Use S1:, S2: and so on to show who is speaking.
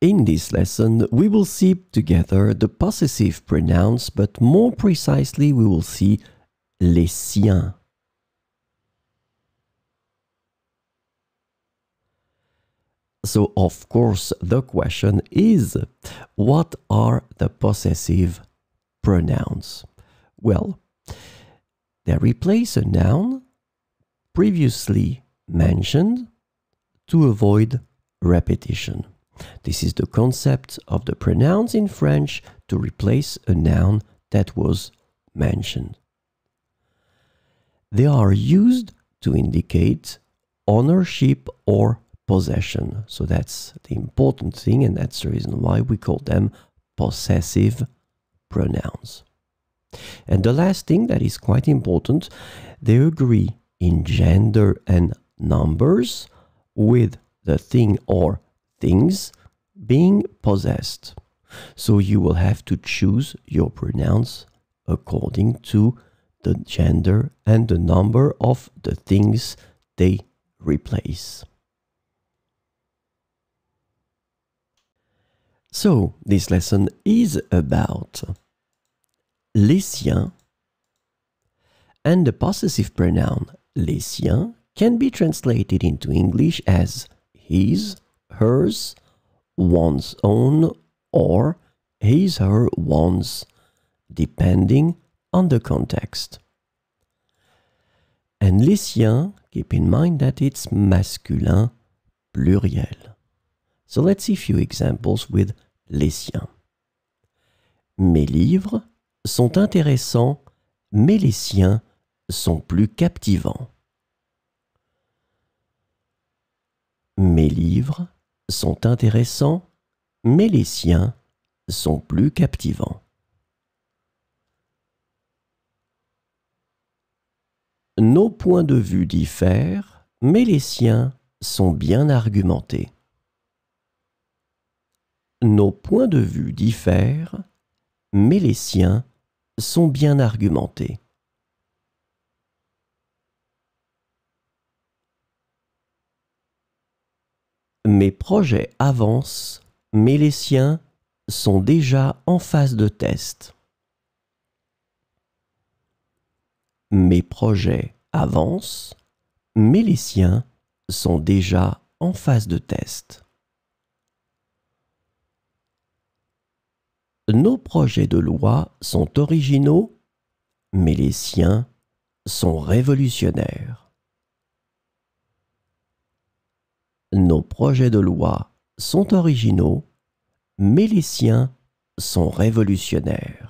S1: In this lesson, we will see together the possessive pronouns, but more precisely, we will see les siens. So, of course, the question is, what are the possessive pronouns? Well, they replace a noun previously mentioned to avoid repetition. This is the concept of the pronouns in French to replace a noun that was mentioned. They are used to indicate ownership or possession. So that's the important thing, and that's the reason why we call them possessive pronouns. And the last thing that is quite important, they agree in gender and numbers with the thing or things being possessed. So you will have to choose your pronouns according to the gender and the number of the things they replace. So this lesson is about les siens, and the possessive pronoun les siens can be translated into English as his, hers, one's own, or his, her, one's, depending on the context. And les siens, keep in mind that it's masculin pluriel. So let's see a few examples with les siens. Mes livres sont intéressants, mais les siens sont plus captivants. Mes livres sont intéressants, mais les siens sont plus captivants. Nos points de vue diffèrent, mais les siens sont bien argumentés. Nos points de vue diffèrent, mais les siens sont bien argumentés. Mes projets avancent, mais les siens sont déjà en phase de test. Mes projets avancent, mais les siens sont déjà en phase de test. Nos projets de loi sont originaux, mais les siens sont révolutionnaires. Nos projets de loi sont originaux, mais les siens sont révolutionnaires.